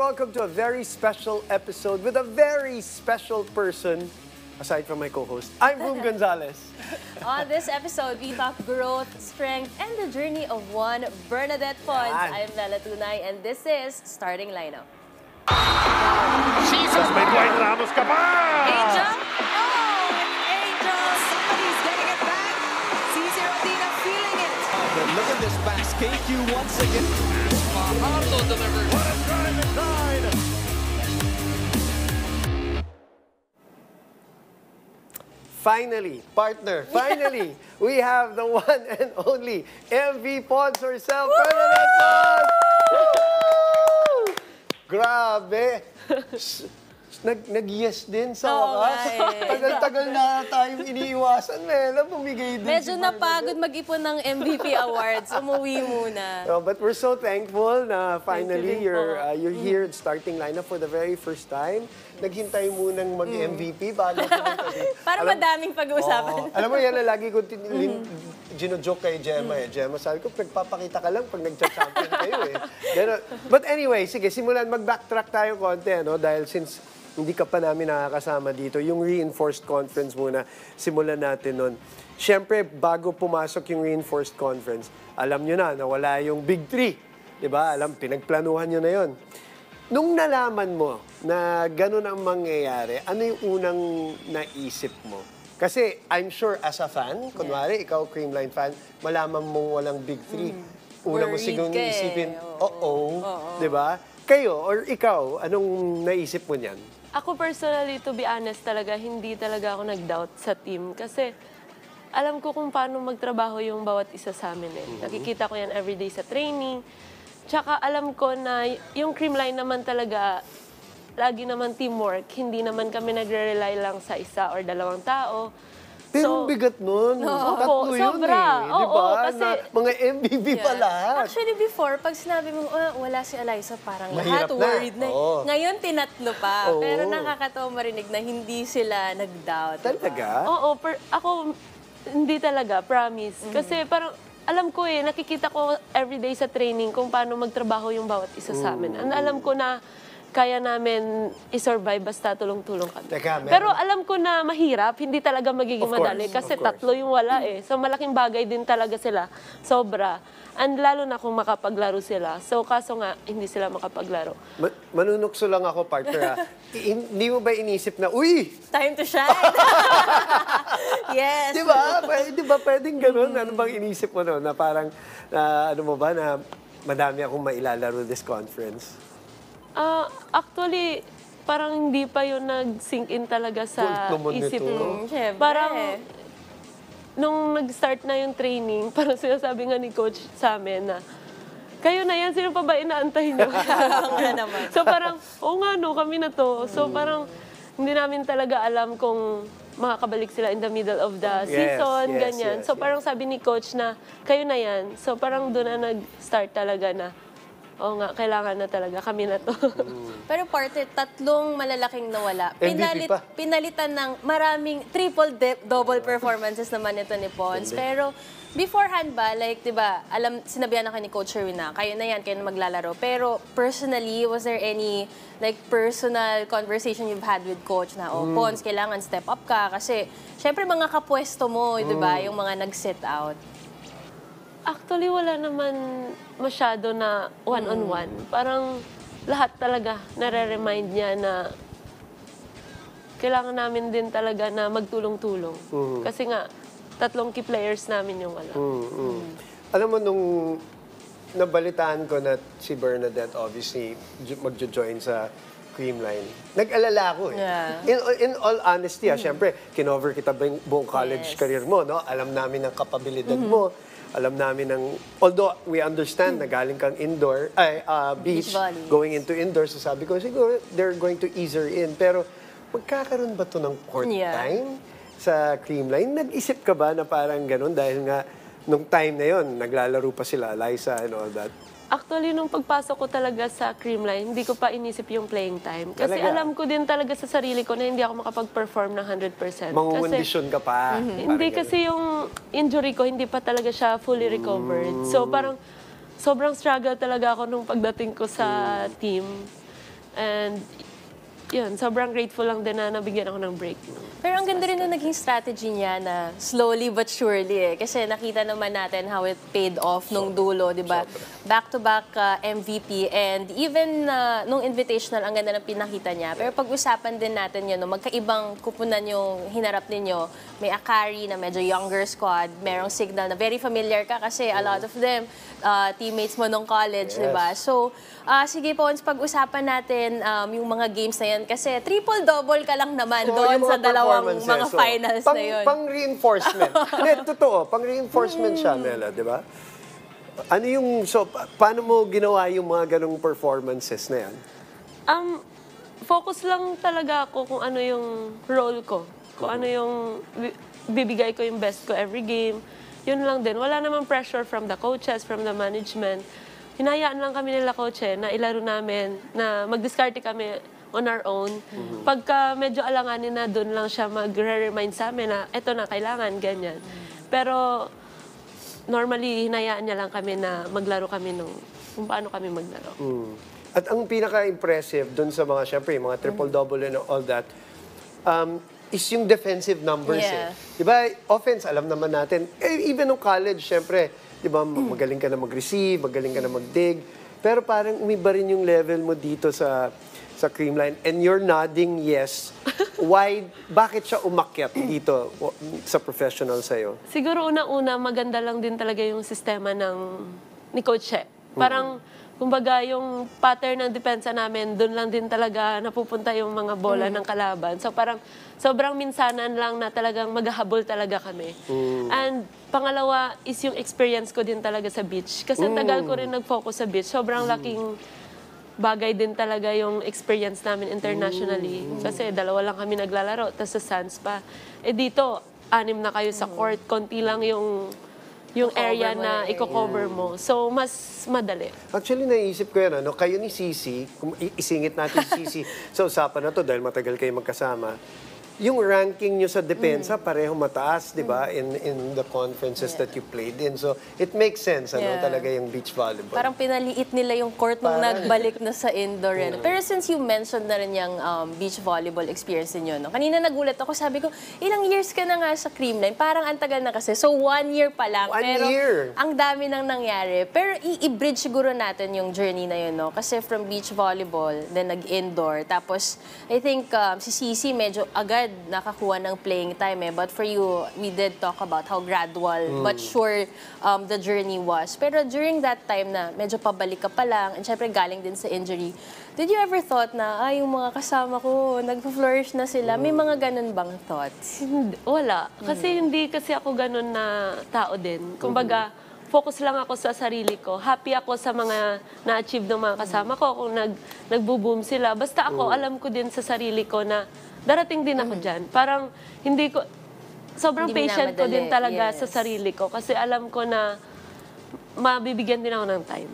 welcome to a very special episode with a very special person, aside from my co-host. I'm Boom Gonzalez. On this episode, we talk growth, strength, and the journey of one Bernadette Pons. I'm Lala Tunay, and this is Starting Lineup. Jesus, may Dwight Ramos ka pa! Angel? Oh, Angel! Somebody's getting it back. CC Rodina feeling it. Look at this back. KQ once again. Fajardo delivered. What a drive inside! Finally, partner, finally, we have the one and only MV Pons herself, Bernadette Pons! Woo! Grabe! Nag-yes din sa wakas. Tagal-tagal na tayong iniiwasan, Mela. Bumigay din Medyo si Bernadette. napagod mag-ipon ng MVP Awards. Umuwi muna. No, but we're so thankful na finally you're here at Starting Lineup for the very first time. Naghintay munang mag-MVP bago pumunta dito. Para madaming pag-uusapan. Alam mo yan na lagi ko gino-joke kay Gemma eh. Gemma, sabi ko, nagpapakita ka lang pag nag-champion kayo eh. Ganun. But anyway, sige, simulan, mag-backtrack tayo konti, no? Dahil since hindi ka pa namin nakakasama dito, yung reinforced conference muna, simulan natin nun. Siyempre, bago pumasok yung reinforced conference, alam nyo na, nawala yung Big Three. Diba? Alam, pinagplanuhan nyo na yon. Nung nalaman mo na gano'n ang mangyayari, ano yung unang naisip mo? Kasi I'm sure as a fan, kunwari, ikaw Creamline fan, malaman mo walang Big Three. Una mo siguro isipin, di ba? Kayo or ikaw, anong naisip mo niyan? Ako personally, to be honest talaga, hindi talaga ako nag-doubt sa team. Kasi alam ko kung paano magtrabaho yung bawat isa sa amin. Nakikita ko yan everyday sa training. Tsaka alam ko na yung Creamline naman talaga, lagi naman teamwork. Hindi naman kami nagre-rely lang sa isa or dalawang tao. Pero bigat nun. Tatlo yun sobra. eh. Di ba? Kasi, mga MVP pa lahat. Actually, before, pag sinabi mo, wala si Eliza, parang Mahirap lahat worried na. Ngayon, tinatlo pa. Oo. Pero nakakatawa marinig na hindi sila nag-doubt. Talaga? Oo, ako, hindi talaga, promise. Kasi parang, alam ko nakikita ko everyday sa training kung paano magtrabaho yung bawat isa sa amin. Alam ko na kaya namin i-survive basta tulong-tulong kami. Teka, pero alam ko na mahirap, hindi talaga magiging madali kasi tatlo yung wala So malaking bagay din talaga sila. Sobra. And lalo na kung makapaglaro sila. So kaso nga, hindi sila makapaglaro. Manunukso lang ako, partner. Hindi mo ba inisip na, uy! Time to shine! Yes! Di ba pwedeng ganun? Ano bang inisip mo no? Na parang, ano mo ba, na madami akong mailalaro this conference? Actually, parang hindi pa yun nag-sink in talaga sa isip ko. Parang, nung nag-start na yung training, parang sinasabi nga ni coach sa amin na, kayo na yan, sino pa ba inaantahin nyo? So parang, nga no, kami na to. So parang, hindi namin talaga alam kung makakabalik sila in the middle of the season, ganyan. So parang sabi ni coach na, kayo na yan. So parang doon na nag-start talaga na, nga, kailangan na talaga. Kami na to. Pero partner, tatlong malalaking nawala. MVP pa. Pinalitan ng maraming double performances naman ito ni Pons. Pero beforehand ba, like, di ba, sinabihan na kayo ni Coach Sherwin na, kayo na yan, kayo na maglalaro. Pero personally, was there any like personal conversation you've had with Coach na, Pons, kailangan step up ka? Kasi, syempre, mga kapwesto mo, di ba, yung mga nag-sit out. Actually, wala naman masyado na one-on-one. Parang lahat talaga nare-remind niya na kailangan namin din talaga na magtulong-tulong. Kasi nga, tatlong key players namin yung wala. Alam mo, nung nabalitaan ko na si Bernadette obviously magjo-join sa Creamline, nag-alala ako eh. In all honesty, syempre, kinover kita buong college career mo, no? Alam namin ang kapabilidad mo. Alam namin although we understand na galing kang beach, going into indoors, so sabi ko, siguro they're going to ease her in. Pero magkakaroon ba to ng court time sa Creamline? Nag-isip ka ba na parang ganun? Dahil nga, nung time na yon naglalaro pa sila, Liza and all that. Actually, nung pagpasok ko talaga sa Creamline, hindi ko pa inisip yung playing time. Kasi Talaga? alam ko din talaga sa sarili ko na hindi ako makapag-perform ng 100%. Mangungondisyon ka pa. Hindi kasi yung injury ko, hindi pa talaga siya fully recovered. So parang sobrang struggle talaga ako nung pagdating ko sa team. And yun, sobrang grateful lang din na nabigyan ako ng break. Pero ang ganda rin na naging strategy niya na slowly but surely eh. Kasi nakita naman natin how it paid off nung dulo, di ba? Back-to-back MVP and even nung invitational, ang ganda ng pinakita niya. Pero pag-usapan din natin yun, no, magkaibang kupunan yung hinarap ninyo. May Akari na medyo younger squad, merong Signal na very familiar ka kasi a lot of them teammates mo nung college, di ba? So, sige po, once pag-usapan natin yung mga games na yan kasi triple-double ka lang naman doon sa dalawang mga finals na yun. Pang-reinforcement. Hindi, totoo. Pang-reinforcement siya, Mela, di ba? Ano yung, so, paano mo ginawa yung mga ganong performances na yan? Focus lang talaga ako kung ano yung role ko. Kung ano yung bibigay ko yung best ko every game. Yun lang din. Wala namang pressure from the coaches, from the management. Hinayaan lang kami nila coach na ilaro namin, na mag-discarte kami on our own. Pagka medyo alanganin na, doon lang siya mag-remind sa amin na eto na, kailangan, ganyan. Pero normally, hinayaan niya lang kami na maglaro kami kung paano kami maglaro. At ang pinaka-impressive doon sa mga, syempre, mga triple-double and all that, is yung defensive numbers. Yeah. Diba, offense, alam naman natin. Even nung college, syempre, diba, magaling ka na mag-receive, magaling ka na mag-dig. Pero parang umiba rin yung level mo dito sa Creamline. And you're nodding yes. Why? Bakit siya umakyat dito sa professional sa'yo? Siguro una-una, maganda lang din talaga yung sistema ni Coach Che. Parang, kumbaga, yung pattern ng depensa namin, doon lang din talaga napupunta yung mga bola ng kalaban. So parang sobrang minsanan lang na talagang maghahabol talaga kami. And pangalawa is yung experience ko din talaga sa beach. Kasi tagal ko rin nag-focus sa beach. Sobrang laking bagay din talaga yung experience namin internationally. Kasi dalawa lang kami naglalaro, tapos sa Sands pa. Eh dito, 6 na kayo sa court. Konti lang yung area na i-cover mo. So, mas madali. Actually, naisip ko yan, kayo ni Cici, kung isingit natin si Cici sa usapan na to dahil matagal kayo magkasama, yung ranking nyo sa depensa pareho mataas, di ba, in the conferences that you played in. So, it makes sense, talaga yung beach volleyball. Parang pinaliit nila yung court nung nagbalik na sa indoor. Pero since you mentioned na rin yung beach volleyball experience niyo, no? Kanina nagulat ako, sabi ko, ilang years ka na nga sa Creamline? Parang ang tagal na kasi. So, 1 year pa lang. 1 year? Ang dami nang nangyari. Pero i-bridge siguro natin yung journey na yun, no? Kasi from beach volleyball, then nag-indoor. Tapos, I think si Cici medyo agad nakakuha ng playing time eh. But for you, we did talk about how gradual but sure the journey was. Pero during that time na medyo pabalik ka pa lang, and syempre galing din sa injury, did you ever thought na, yung mga kasama ko, nag-flourish na sila? May mga ganun bang thoughts? Wala. Kasi hindi kasi ako ganun na tao din. Kumbaga, focus lang ako sa sarili ko. Happy ako sa mga na-achieve ng mga kasama ko kung nagbo-boom sila. Basta ako, alam ko din sa sarili ko na darating din ako dyan. Parang hindi ko, sobrang Hindi patient ko din minamadali, talaga yes. sa sarili ko. Kasi alam ko na mabibigyan din ako ng time.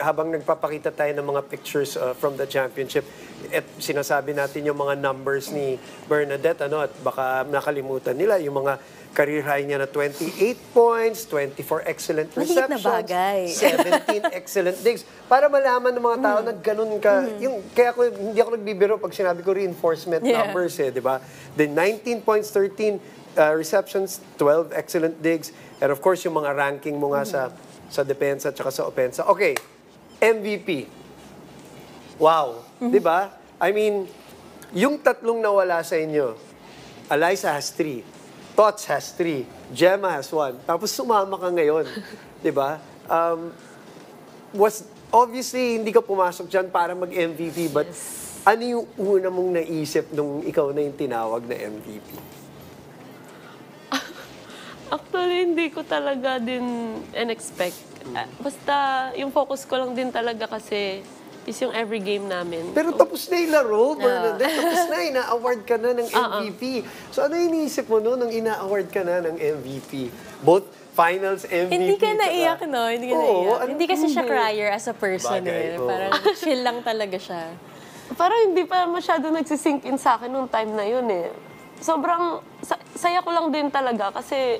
Habang nagpapakita tayo ng mga pictures from the championship, at sinasabi natin yung mga numbers ni Bernadette, at baka nakalimutan nila yung mga career high niya na 28 points, 24 excellent Maliit na receptions, bagay. 17 excellent digs. Para malaman ng mga tao na ganun ka. Kaya hindi ako nagbibiro pag sinabi ko reinforcement numbers, di ba? Then 19 points, 13 receptions, 12 excellent digs, and of course yung mga ranking mo nga sa depensa at saka sa opensa. Okay, MVP. Wow, di ba? I mean, yung tatlong nawala sa inyo, Alyssa has 3, Tots has 3, Gemma has 1, tapos sumama ka ngayon, di ba? Obviously, hindi ka pumasok dyan para mag-MVP, but ano yung una mong naisip nung ikaw na yung tinawag na MVP? Actually, hindi ko talaga din in-expect. Basta yung focus ko lang din talaga kasi is yung every game namin. Pero tapos na yung laro, Bernadette. Tapos na, ina-award ka na ng MVP. So ano iniisip mo no nung ina-award ka na ng MVP? Both finals MVP. Hindi ka naiyak, no? Hindi ka naiyak. Hindi kasi siya hindi? crier as a person. Bagay, oo. Parang chill lang talaga siya. Parang hindi pa masyado nagsisink in sa akin nung time na yun eh. Sobrang saya ko lang din talaga kasi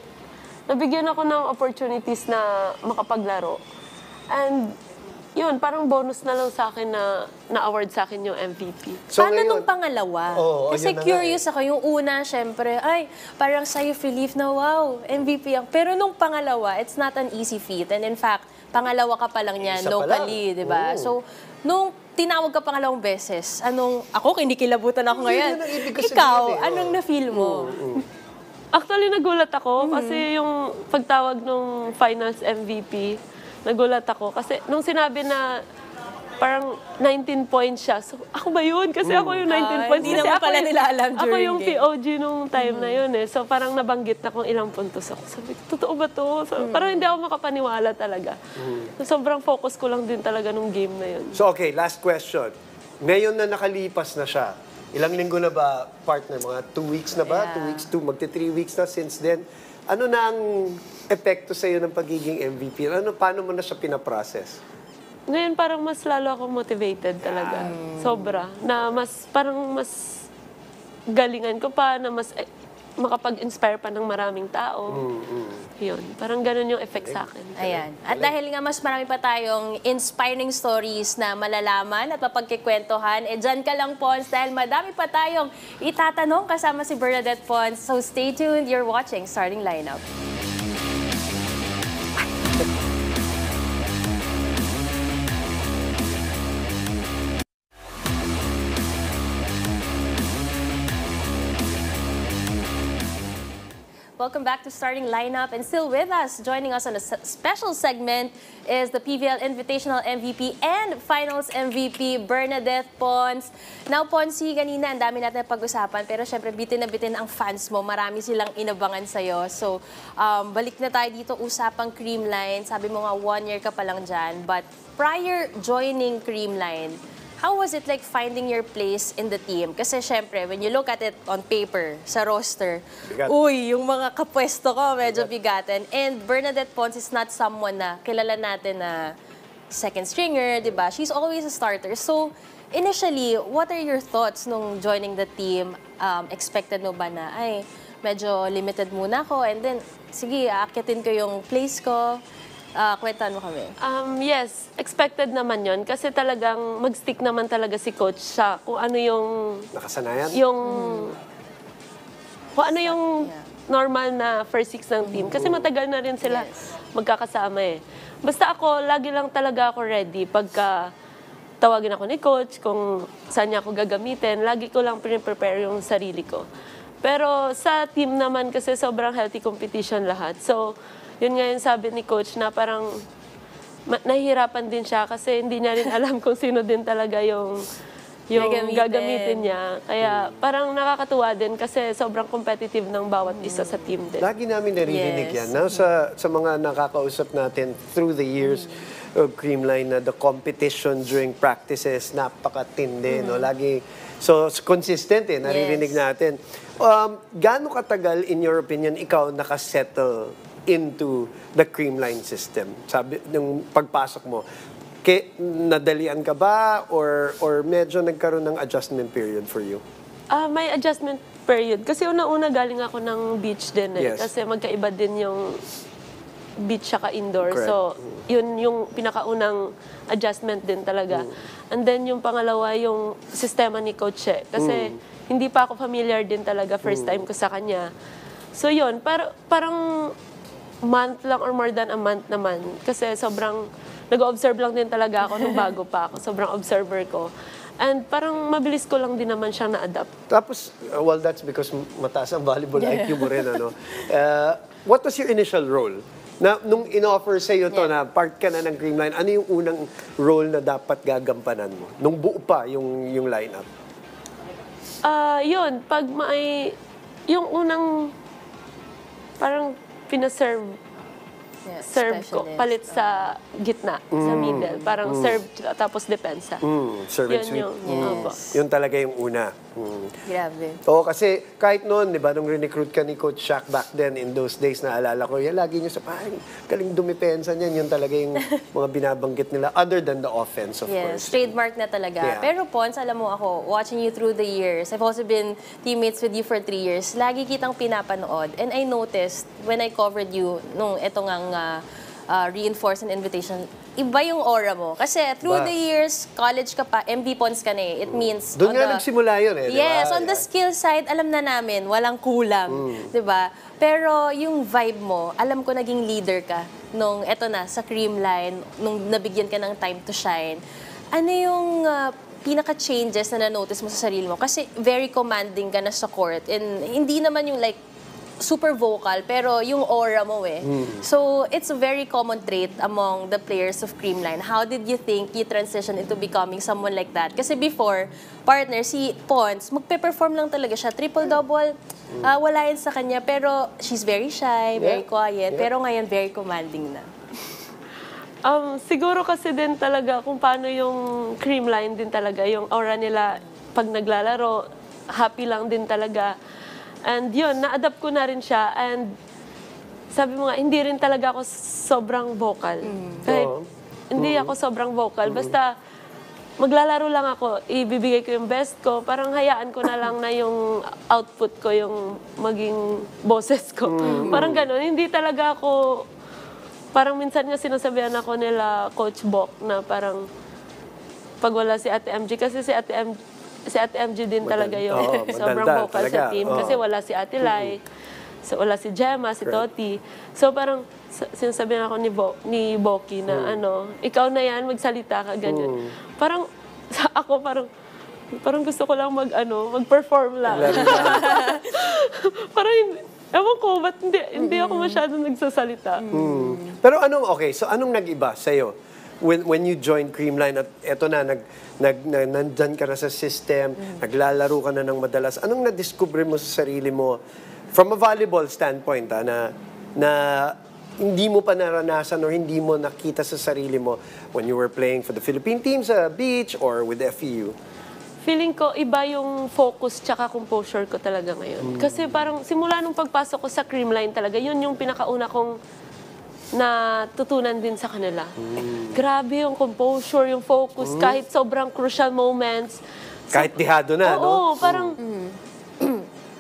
nabigyan ako ng opportunities na makapaglaro. And yun, parang bonus na lang sa akin na na-award sa akin yung MVP. So, Paano ngayon- nung pangalawa? Oo, Kasi yun na nga curious ako. Yung una, syempre, ay, parang sigh of relief na, wow, MVP ang. Pero nung pangalawa, it's not an easy feat. And in fact, pangalawa ka pa lang niyan Isa pa locally, lang. di ba? Oo. So, nung tinawag ka pangalawang beses, ako, kinikilabutan ako Hindi, ngayon. yun ang ibig ko sabihin Ikaw, eh, oo. anong na-feel mo? Actually, nagulat ako kasi yung pagtawag nung finals MVP, nagulat ako. Kasi nung sinabi na parang 19 points siya. So, ako ba yun? Kasi ako yung 19 points. Hindi Kasi naman ako pala yung- nila alam Ako during yung game. POG nung time na yun eh. So, parang nabanggit na kung ilang puntos ako. Sabi ko, totoo ba to? So, parang hindi ako makapaniwala talaga. So, sobrang focus ko lang din talaga nung game na yun. So, okay, last question. Ngayon na nakalipas na siya, ilang linggo na ba, partner? Mga 2 weeks na ba? Yeah. 2 weeks, magti-3 weeks na since then. Ano na ang epekto sa'yo ng pagiging MVP? Paano mo na siya pinaprocess? Ngayon parang mas lalo akong motivated talaga. Sobra. Na parang mas galingan ko pa, na mas makapag-inspire pa ng maraming tao. Yun. Parang ganun yung effect sa akin. Ayan. At dahil nga mas marami pa tayong inspiring stories na malalaman at mapagkikwentuhan, dyan ka lang, Pons, dahil madami pa tayong itatanong kasama si Bernadette Pons. So stay tuned. You're watching Starting Lineup. Welcome back to Starting Lineup, and still with us, joining us on a special segment is the PVL Invitational MVP and Finals MVP, Bernadette Pons. Now, Ponsi, kanina ang dami natin pag-usapan, pero syempre bitin na bitin ang fans mo. Marami silang inabangan sa'yo. So, balik na tayo dito, usapang Creamline. Sabi mo nga, 1 year ka pa lang dyan. But prior joining Creamline, how was it like finding your place in the team? Kasi syempre, when you look at it on paper, sa roster, Bigat. uy, yung mga kapwesto ko, medyo bigatin. And Bernadette Pons is not someone na kilala natin na second stringer, di ba? She's always a starter. So, initially, what are your thoughts nung joining the team? Expected mo ba na, ay, medyo limited muna ako, and then, sige, aakyatin ko yung place ko. Kwentan mo kami. Yes, expected naman yon kasi talagang mag-stick naman talaga si coach sa kung ano yung Nakasanayan? kung ano yung normal na first six ng team. Kasi matagal na rin sila magkakasama eh. Basta ako, lagi lang talaga ako ready pagka tawagin ako ni coach, kung saan niya ako gagamitin, lagi ko lang prepare yung sarili ko. Pero sa team naman kasi sobrang healthy competition lahat. So, yun nga yung sabi ni coach na parang nahihirapan din siya kasi hindi niya rin alam kung sino din talaga yung gagamitin niya. Kaya parang nakakatuwa din kasi sobrang competitive ng bawat isa sa team din. Lagi namin naririnig Yes. yan. Sa mga nakakausap natin through the years of Creamline na the competition during practices, napakatindi. No? Lagi, so consistent naririnig Yes. natin. Gaano katagal, in your opinion, ikaw nakasettle into the Creamline system? Sabi, yung pagpasok mo, nadalian ka ba or medyo nagkaroon ng adjustment period for you? May adjustment period. Kasi una-una galing ako ng beach din eh. Yes. Kasi magkaiba din yung beach saka indoor. Correct. So, yun yung pinakaunang adjustment din talaga. And then yung pangalawa, yung sistema ni Coach eh. Kasi hindi pa ako familiar din talaga first time ko sa kanya. So yun, parang month lang or more than a month naman. Kasi sobrang nag-observe lang din talaga ako nung bago pa ako. Sobrang observer ko. And parang mabilis ko lang din naman siyang na-adapt. Tapos, well, that's because mataas ang volleyball IQ mo rin, ano? What was your initial role? Nung in-offer sa'yo to na part ka na ng Creamline, ano yung unang role na dapat gagampanan mo? Nung buo pa yung lineup? Yun, pag yung unang parang pinaserve serve ko, Specialist. palit sa gitna, sa middle. Parang serve tapos depensa. Serve and Yun sweep. yung, opo. Yun talaga yung una. Grabe. Oo, kasi kahit noon, di ba, nung recruit ka ni Coach Shaq back then, in those days, naalala ko, yan lagi niyo sa parang galing dumipensa niyan. Yun talaga yung mga binabanggit nila, other than the offense, of Yes, course. trademark na talaga. Yeah. Pero Pons, alam mo ako, watching you through the years, I've also been teammates with you for 3 years, lagi kitang pinapanood. And I noticed, when I covered you, nung eto ngang reinforced and iba yung aura mo. Kasi through Ba? the years, college ka pa, MV Pons ka na eh. It means... Doon on nga the- nagsimula yun eh, di ba? Yes, on the skill side, alam na namin, walang kulang. Di ba? Pero yung vibe mo, alam ko naging leader ka nung, eto na, sa Creamline, nung nabigyan ka ng time to shine. Ano yung pinaka-changes na na-notice mo sa sarili mo? Kasi very commanding ka na sa court. And hindi naman yung like, super vocal, pero yung aura mo eh. So, it's a very common trait among the players of Creamline. How did you think you transition into becoming someone like that? Kasi before, partner, si Pons, magpe-perform lang talaga siya. Triple-double, wala yun sa kanya. Pero she's very shy, very quiet. Pero ngayon, very commanding na. Siguro kasi din talaga kung paano yung Creamline din talaga, yung aura nila pag naglalaro, happy lang din talaga. And yun, na-adapt ko na rin siya. And sabi mo nga, hindi rin talaga ako sobrang vocal. Kahit hindi ako sobrang vocal. Basta maglalaro lang ako, ibibigay ko yung best ko. Parang hayaan ko na lang na yung output ko, yung maging boses ko. Parang gano'n. Hindi talaga ako, parang minsan nga sinasabihan ako nila Coach Bok na parang pag wala si Ate MG. Kasi si Ate MG din talaga yung sobrang madaldal vocal talaga. sa team. Kasi wala si Ate Lai, so wala si Gemma, si Toti. So parang sinasabihan ako ni Boki na ikaw na yan, magsalita ka, ganyan. Parang ako parang gusto ko lang mag-perform lang. Parang ewan ko, ba't hindi ako masyadong nagsasalita. Pero so anong nag-iba sa'yo? When you joined Creamline at eto na, nandyan ka na sa system, naglalaro ka na ng madalas, anong na-discover mo sa sarili mo from a volleyball standpoint, na hindi mo pa naranasan or hindi mo nakita sa sarili mo when you were playing for the Philippine team sa beach or with FEU? Feeling ko iba yung focus tsaka composure ko talaga ngayon. Kasi parang simula nung pagpasok ko sa Creamline talaga, yun yung pinakauna kong natutunan din sa kanila. Grabe yung composure, yung focus, kahit sobrang crucial moments. Kahit dihado na, no? Oo, parang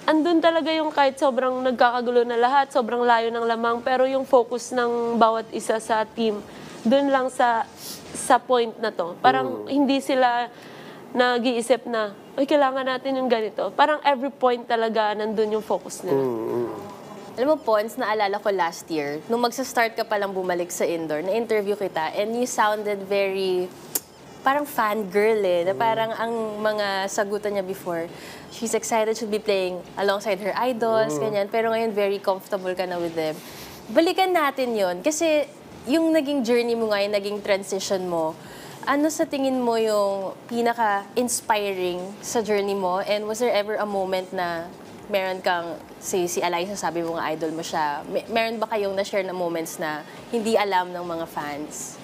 andun talaga yung kahit sobrang nagkakagulo na lahat, sobrang layo ng lamang, pero yung focus ng bawat isa sa team, dun lang sa point na to. Parang hindi sila nag-iisip na, uy, kailangan natin yung ganito. Parang every point talaga nandun yung focus nila. Alam mo, Pons, naalala ko last year, nung magsa-start ka palang bumalik sa indoor, na-interview kita, and you sounded very, parang fangirl eh, na parang ang mga sagutan niya before, she's excited she'll be playing alongside her idols, ganyan, pero ngayon very comfortable ka na with them. Balikan natin yon kasi yung naging journey mo ngayon, naging transition mo, ano sa tingin mo yung pinaka-inspiring sa journey mo, and was there ever a moment na meron kang, si Alyssa, sabi mo nga idol mo siya, meron ba kayong na-share na moments na hindi alam ng mga fans?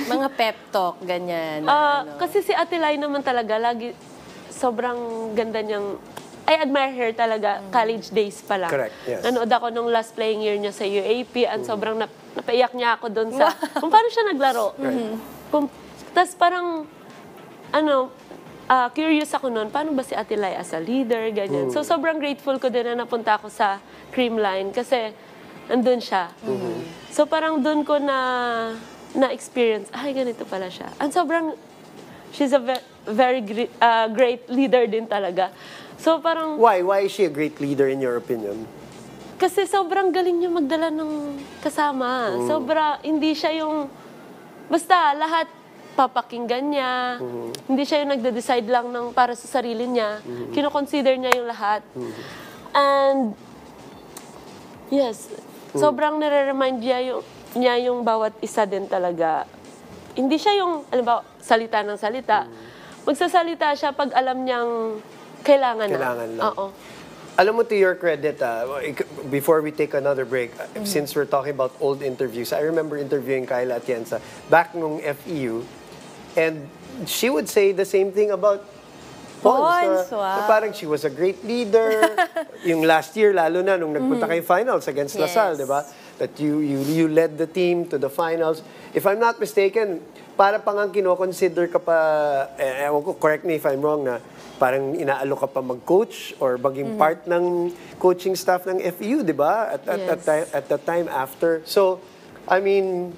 Mga pep talk, ganyan. Kasi si Ate Lai naman talaga, lagi sobrang ganda niyang, I admire her talaga, college days pa lang. Correct, yes. Nanood ako nung last playing year niya sa UAP, at sobrang napaiyak niya ako doon sa, kung paano siya naglaro. Tapos parang, curious ako noon, paano ba si Ate Lai as a leader, ganyan. So, sobrang grateful ko din na napunta ako sa Creamline kasi nandun siya. So, parang doon ko na-experience, ay, ganito pala siya. And sobrang, she's a very great leader din talaga. So, parang... Why is she a great leader in your opinion? Kasi sobrang galing niya magdala ng kasama. Hindi siya yung... Basta, lahat papakinggan niya. Hindi siya yung nagde-decide lang ng para sa sarili niya. Kino-consider niya yung lahat. And, yes, sobrang nire-remind niya yung bawat isa din talaga. Hindi siya yung, alam ba, salita ng salita. Magsasalita siya pag alam niyang kailangan na. Oo. Alam mo, to your credit, before we take another break, since we're talking about old interviews, I remember interviewing Kyla Atienza back nung FEU, and she would say the same thing about Pons. Wow. Parang she was a great leader. Yung last year, lalo na, nung nagpunta kayo finals against LaSalle, di ba? That you led the team to the finals. If I'm not mistaken, para pang ang kino-consider ka pa, ewan ko, correct me if I'm wrong, na parang inaalok ka pa mag-coach or maging part ng coaching staff ng FEU, di ba? At the time after. So, I mean,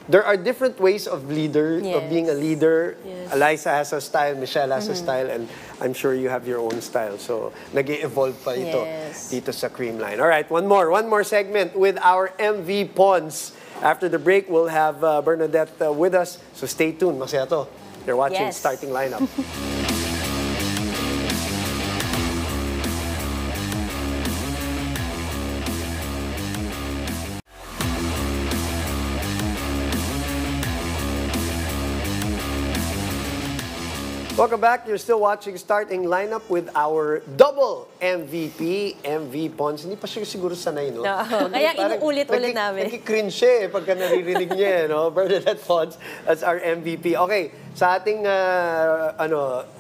there are different ways of being a leader. Yes. Eliza has a style, Michelle has a style, and I'm sure you have your own style. So, nag-evolve pa ito dito sa Creamline. All right, one more segment with our MV Pons. After the break, we'll have Bernadette with us. So stay tuned. Masaya to. You're watching Starting Lineup. Welcome back. You're still watching Starting Lineup with our double MVP, MV Pons. Hindi pa siya siguro sanay, no? Kaya inuulit-ulit namin. Nagki-cringe siya pagka naririnig niya, no? Bernadette Pons as our MVP. Okay, sa ating,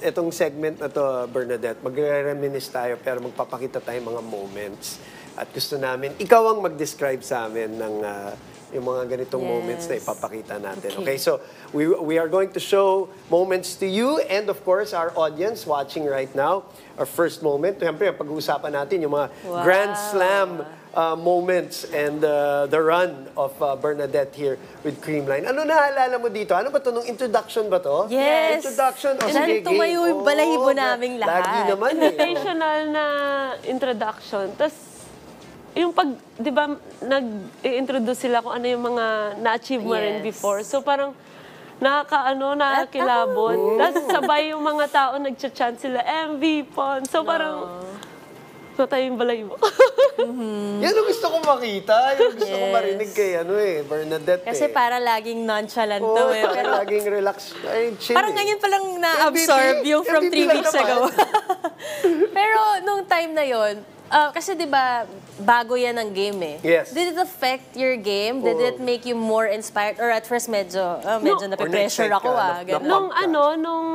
itong segment na to, Bernadette, magre-reminisce tayo pero magpapakita tayo mga moments. At gusto namin, ikaw ang mag-describe sa amin ng yung mga ganitong moments na ipapakita natin. Okay, so we are going to show moments to you and of course our audience watching right now. Our first moment, siyempre pag-uusapan natin yung mga Grand Slam moments and the run of Bernadette here with Creamline. Ano naaalala mo dito? Ano ba ito? Nung introduction ba to? Yes. Introduction. Diyan tumayo yung balahibo naming lahat. Lagi naman Invitational na introduction. Tapos, yung pag, di ba, nag-introduce sila kung ano yung mga na-achieve mo rin before. So parang nakakilabot. Tapos sabay yung mga tao nag-chant sila, MV Pon. So parang, natay yung balahibo. Yan ang gusto ko makita. Yung gusto ko marinig kay Bernadette. Kasi para laging nonchalant to Pero Pero laging relax. Ay, chill. parang ngayon palang na-absorb yung from 3 weeks ago. Pero nung time na yon, kasi di ba bago yan ang game Yes. Did it affect your game? Did it make you more inspired? Or at first medyo nape-pressure ako ganun. Nung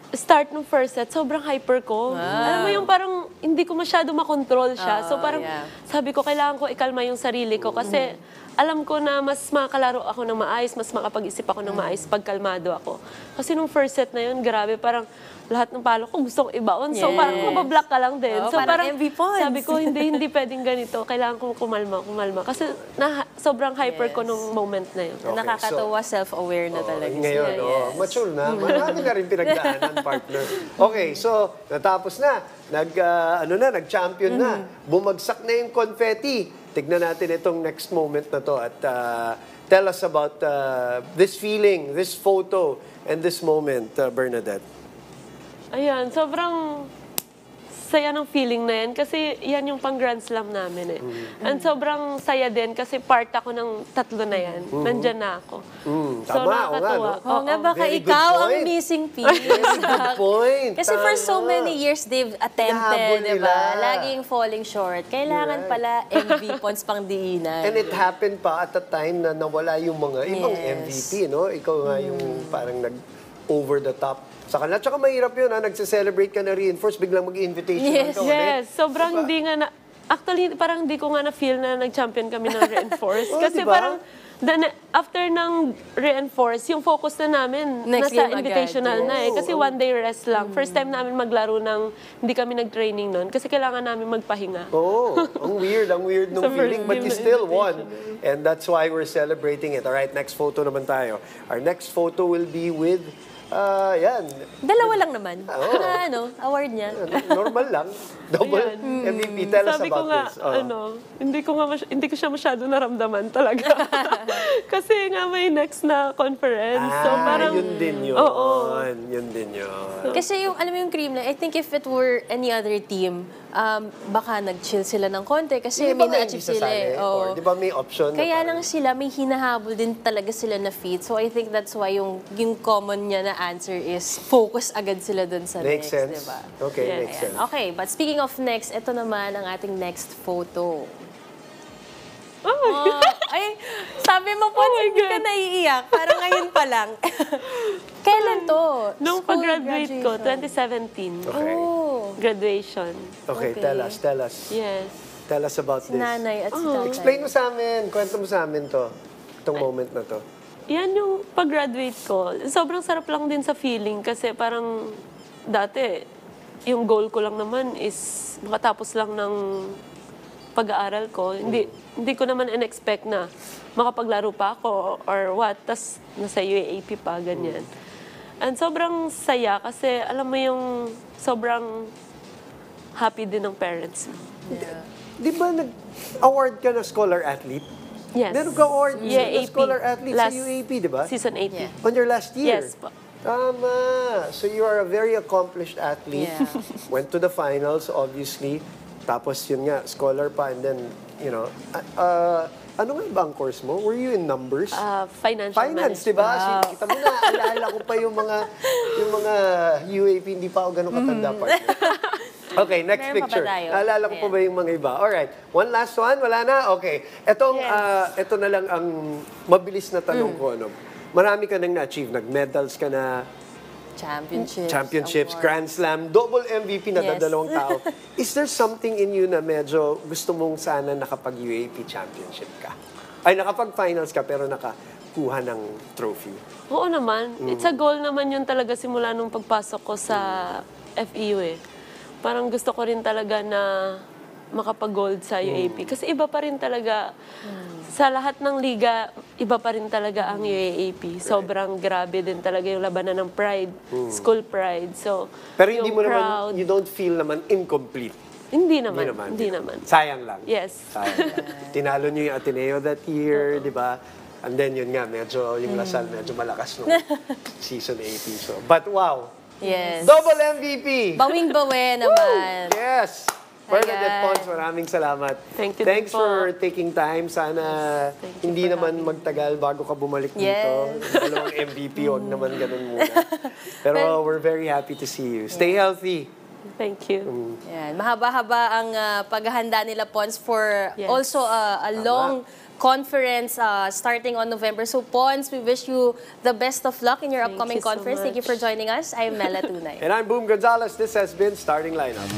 start ng first set, sobrang hyper ko. Alam mo yung parang hindi ko masyado makontrol siya. So parang sabi ko, kailangan ko ikalma yung sarili ko kasi alam ko na mas makakalaro ako ng maayos, mas makapag-isip ako ng maayos pag kalmado ako. Kasi nung first set na yun, grabe, parang lahat ng palo ko gusto kong ibaon. So parang mabablock ka lang din. So parang MV Pons. sabi ko, hindi pwedeng ganito. Kailangan kong kumalma. Kasi sobrang hyper ko nung moment na yun. Nakakatawa, self-aware na talaga. Ngayon, mature na. Marami na rin pinagdaanan, partner. Okay, so natapos na. Nag-champion na. Bumagsak na yung confetti. Tignan natin itong next moment na to at tell us about this feeling, this photo, and this moment, Bernadette. Ayan, sobrang saya ng feeling na yan kasi yan yung pang Grand Slam namin And sobrang saya din kasi part ako ng tatlo na yan. Nandyan na ako. So nakakatuwa. Oo nga, baka Very good ikaw ang point. missing piece. Good point. Kasi for so many years, they've Hinahabol attempted, di ba? nila. Laging falling short. Kailangan pala MV Pons pang diinan. And it happened pa at a time na nawala yung mga ibang MVP, no? Ikaw nga yung parang over the top sa kanila. Tsaka mahirap yun, nagse-celebrate ka na reinforce, biglang mag-invitation ka ulit. Yes, sobrang hindi nga na... Actually, parang hindi ko nga na-feel na nag-champion kami ng reinforce. Kasi diba? parang after ng reinforce, yung focus na namin Next nasa game invitational agad. na Kasi one day rest lang. First time namin maglaro ng hindi kami nag-training nun kasi kailangan namin magpahinga. Ang weird nung Sa first feeling, but you game still na won. And that's why we're celebrating it. Alright, next photo naman tayo. Our next photo will be with, yan. Dalawa lang naman. Award niya. Normal lang. Double MVP. Tell us Sabi ko about nga, this. hindi ko siya masyado naramdaman talaga. Kasi nga may next na conference. So parang, yun din yun. Oo. Yun din yun. Kasi alam mo yung Creamline, I think if it were any other team, baka nag-chill sila ng konti kasi may na-achieve sila Or, di ba may option? Kaya lang sila, may hinahabol din talaga sila na feat. So I think that's why yung common niya na answer is focus agad sila dun sa Makes next, sense. diba? Okay, Yes. makes sense. Okay, but speaking of next, ito naman ang ating next photo. Ay, sabi mo po, hindi ka naiiyak. Parang ngayon pa lang. Kailan to? nung School pag-graduate ko, graduation. 2017, Okay. graduation. Okay, Okay. tell us. Yes. Tell us about Si this. nanay at si tatay. Explain mo sa amin. Kwento mo sa amin to. Itong moment na to. Yan yung pag-graduate ko. Sobrang sarap lang din sa feeling kasi parang dati, yung goal ko lang naman is makatapos lang ng pag-aaral ko. Hindi ko naman in-expect na makapaglaro pa ako or what. Tas nasa UAAP pa, ganyan. And sobrang saya kasi alam mo yung sobrang happy din ng parents mo. Di ba nag-award ka na scholar athlete? Yes. Meron ka award na UAAP. scholar athlete sa Last UAP, di ba? Season 8. Yeah. On your last year? Yes po. Tama. So you are a very accomplished athlete. Yeah. Went to the finals, obviously. Tapos yun nga, scholar pa. And then, you know, ano nga ba ang course mo? Were you in numbers? Financial Finance, di ba? Kita mo na, alaala ko pa yung mga UAP, hindi pa ako ganun katanda partner. Okay, next Meron pa ba picture. tayo? Naalala ko pa Ayan. ba yung mga iba? Alright, one last one, wala na? Okay. Ito na lang ang mabilis na tanong ko. Ano? Marami ka nang na-achieve. Nag-medals ka na, championships, award. Grand Slam, double MVP na Yes. dadalawang tao. Is there something in you na medyo gusto mong sana nakapag-UAP championship ka? Ay, nakapag-finals ka pero nakakuha ng trophy. Oo naman. It's a goal naman yun talaga simula nung pagpasok ko sa FEU eh. Parang gusto ko rin talaga na makapag-gold sa UAP. Kasi iba pa rin talaga, sa lahat ng liga, iba pa rin talaga ang UAAP. Sobrang grabe din talaga yung labanan ng pride, school pride. So, Pero hindi yung mo naman, crowd, you don't feel naman incomplete. Hindi naman. Sayang lang. Yes. Sayang lang. Tinalo niyo yung Ateneo that year, di ba? And then yun nga, medyo yung Lasal medyo malakas nung season 18. So, but wow, Yes. double MVP! Bawing-bawe naman. Yes! Ayan. Bernadette Pons, maraming salamat. Thank you Thanks din po. for taking time. Sana Thank you hindi for naman having me. magtagal bago ka bumalik dito. Yes. Dalawang MVP, huwag naman ganun muna. Pero we're very happy to see you. Stay healthy. Thank you. Yan. Mahaba-haba ang paghahanda nila, Pons, for Yes. also a long conference starting on November. So, Pons, we wish you the best of luck in your Thank upcoming you so conference. Thank you much. for joining us. I'm Mela Tunay. And I'm Boom Gonzalez. This has been Starting Lineup.